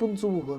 15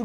2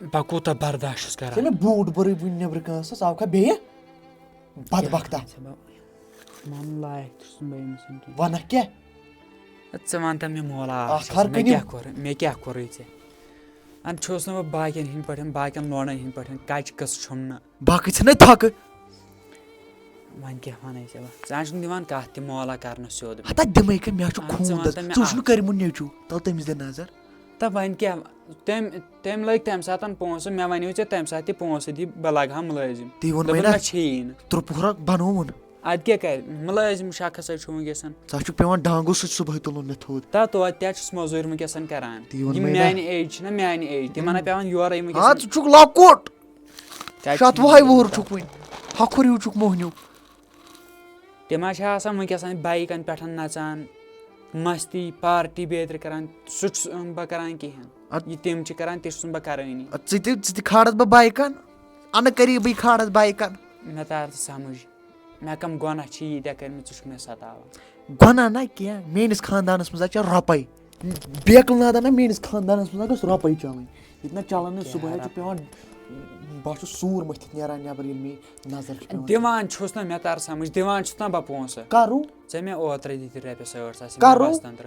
بہٕ کوٗتاہ برداش چھُس کران مےٚ بوٗٹ بٔرٕے وٕنۍ نیٚبرٕ کٲنٛسہِ ژٕ آوکھا بیٚیہِ بدبختہ مانُن لایق تہِ چھُس نہٕ بہٕ أمِس کینٛہہ وَنکھ کیٛاہ ژٕ وَن تہٕ مےٚ مولا آخر مےٚ کیٛاہ کوٚرُے ژےٚ اَدٕ چھُس نہٕ بہٕ باقین ہِنٛدۍ پٲٹھۍ باقین لونڈن ہِنٛدۍ پٲٹھۍ کچہِ قٕصہٕ چھُم نہٕ باقٕے ژھٕنَے تھکہٕ وۄنۍ کیٛاہ وَنَے ژےٚ بہٕ ژٕ چھُکھ دِوان کَتھ تہِ مولا کرنہٕ سیوٚد ہتا دِمٕے کہِ مےٚ چھُ ژٕ خوٗن وَن تہٕ مےٚ ژٕ وٕچھنہٕ کٔرمُت نیٚچوٗ تو تٔمِس دِ نظر تہٕ وۄنۍ کیٛاہ تٔمۍ لٔگۍ تَمہِ ساتہٕ پونٛسہٕ مےٚ وَنیو ژےٚ تَمہِ ساتہٕ تہِ پونٛسہٕ دِ بہٕ لگہٕ ہا مُلٲزِم تی ووٚن دوٚپُن مےٚ مےٚ چھِیی نہٕ ترٛوپُہرا بنووُن اَدٕ کیٛاہ کَرِ مُلٲزِم شخص ہے چھُ وٕنکیٚس تَتھ چھُ پیٚوان ڈانٛگو سۭتۍ صُبحٲے تُلُن مےٚ تھوٚد توتہِ تہِ چھُس موٚزوٗرۍ وٕنکیٚس کران تی ووٚن یِم مےٚ میانہِ ایج چھِنہ میانہِ ایج تِمن ہا پیٚوان یورے ژٕ وٕنکیٚس چھُکھ لۄکُٹ 27 وُہُر چھُکھ وُنہِ ہۄکھُر ہیوٗ چھُکھ موہنیوٗ تِم حظ چھِ آسان وٕنکیٚس بایکن پٮ۪ٹھ نژان مستی پارٹی بیترِ کران سُہ چھُس بہٕ کران کِہینۍ یہِ تِم چھِ کران تہِ چھُس نہٕ بہٕ کرٲنی ژٕ تہِ کھارس بہٕ بایکن اَنہٕ قریٖبٕے کھارس بایکن مےٚ تار ژٕ سمجھ مےٚ کم گۄناہ چھِ ییٖتیاہ کٔرمٕتۍ ژٕ چھُکھ مےٚ ستاوان گۄناہ نہ کینٛہہ میٲنِس خانٛدانس منٛز حظ چھِ رۄپے بیکہٕ نادا نہ میٲنِس خانٛدانس منٛز گٔژھ رۄپے چلٕنۍ ییٚتہِ نہ چلان نہٕ صُبحٲے چھُ پیٚوان بہٕ چھُس سوٗر مٔتھِتھ نیران نٮ۪بر ییٚلہِ مےٚ نظر چھِ دِوان چھُس نہ مےٚ تر سمجھ دِوان چھُس نہ بہٕ پونٛسہٕ کرو ژےٚ مےٚ اوترے دِتہِ رۄپیس 8,000 کرو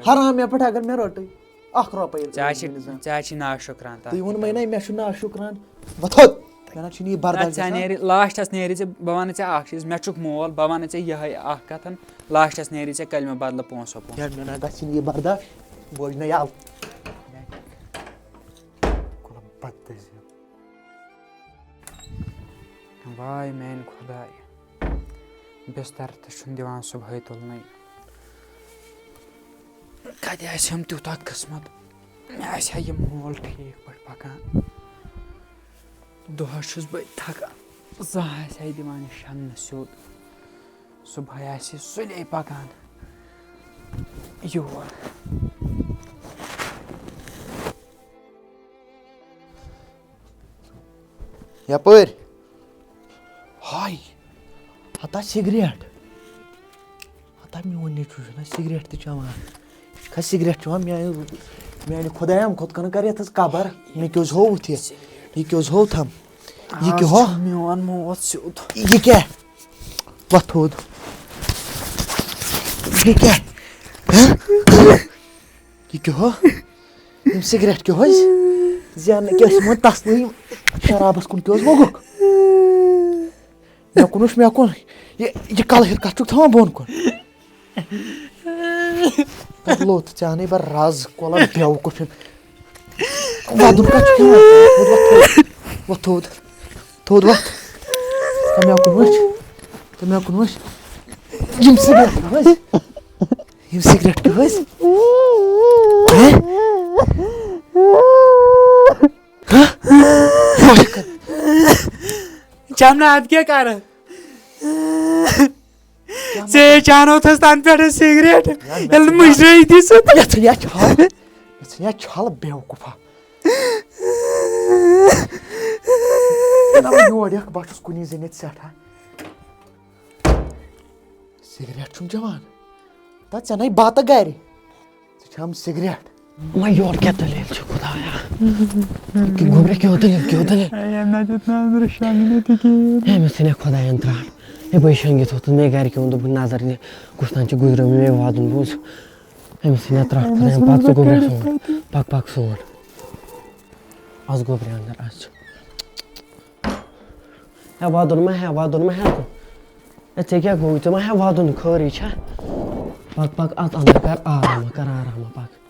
حرام مےٚ پٮ۪ٹھ اگر مےٚ رٔٹٕے اکھ رۄپے ژےٚ چھِ نا شُکران تُہۍ ووٚنمَے نہ مےٚ چھُ نا شُکران وۄتھوٚد مےٚ نہ چھُنہٕ یہِ برداش ژےٚ نیرِ لاسٹس نیرِ ژےٚ بہٕ وَنہٕ ژےٚ اکھ چیٖز مےٚ چھُکھ مول بہٕ وَنہٕ ژےٚ یِہے اکھ کتھ لاسٹس نیرِ ژےٚ کلمہٕ بدلہٕ پونٛسو مےٚ نہ گژھِ نہٕ یہِ برداش بوزنَے یَلہٕ واے میانہِ خۄداے بِستر تہِ چھُنہٕ دِوان صُبحٲے تُلنٕے کتہِ آسہِ ہم تیوٗتاہ قٕسمت مےٚ آسہِ ہا یہِ مول ٹھیٖک پٲٹھۍ پکان دۄہس چھُس بہٕ تھکان زانٛہہ آسہِ ہا دِوان یہِ شۄنٛگنہٕ سیوٚد صُبحٲے آسہِ یہِ سُلے پکان یور یپٲرۍ ہاے ہتا سِگریٹ ہتا میون نیٚچوٗ چھُنہ سِگریٹ تہِ چٮ۪وان یہِ چھُکھا سِگریٹ چٮ۪وان میانہِ خۄدایم ہُتھ کٔنۍ کر یتھس قبر مےٚ کیٛاہ حظ ہووُتھ یہِ کیٛاہ حظ ہوو تھم یہِ کیٛاہ ہو میون موت سیوٚد یہِ کیٛاہ وۄتھ تھوٚد یہِ کیٛاہ یہِ کیٛاہ ہو یِم سِگریٹ کیٛاہ حظ زیننہٕ کیٛاہ ٲسۍ یِمن تسلٕے شرابس کُن کیٛاہ حظ موٚگُکھ مےٚ کُن وٕچھ مےٚ کُن یہِ کلہٕ ہیٚر کتھ چھُکھ تھاوان بۄن کُن لوٚت ژےٚ اَنَے بہٕ رز کۄلا بیوقُف ودُن کتھ چھُکھ یِوان وۄتھ تھوٚد وۄتھ تہٕ مےٚ کُن وٕچھ یِم سِگریٹ کیٛاہ حظ یِم سِگریٹ کیٛاہ حظ چمنا اَدٕ کیٛاہ کرٕ ژےٚ چانوتھس تنہٕ پٮ۪ٹھ سِگریٹ ییٚلہِ نہٕ مُجرٲیی دِ ژٕ چھل بیوقوٗفا یور یکھ بہٕ چھُس کُنی زٔنۍ ییٚتہِ سٮ۪ٹھاہ سِگریٹ چھُم چٮ۪وان تا ژےٚ نَے بتہٕ گرِ ژٕ چھَم سِگریٹ وۄنۍ یورٕ کیٛاہ دٔلیٖل چھِ خۄدایا گوٚبرا کیٛاہ دٔلیٖل ہے مےٚ ژھٕنیا خۄداین ترٛاٹ ہے بٔے شۄنٛگِتھ ووٚتھُس مےٚ گرِکیو ووٚن دوٚپُکھ نظر دِ کُس تام چھُ گُزریومُت مےٚ وادُن بوٗز أمِس ژھٕنیا ترٛاٹ خۄداین پَک ژٕ گوٚبرا سون پَک سون اَس گوٚبرا انٛدر اَس ہے وَدُن ما ہٮ۪کو ہے ژےٚ کیٛاہ گوٚو ژےٚ ما ہٮ۪ہ وَدُن خٲرٕے چھا پَک اَتھ انٛدر کر آراما پَک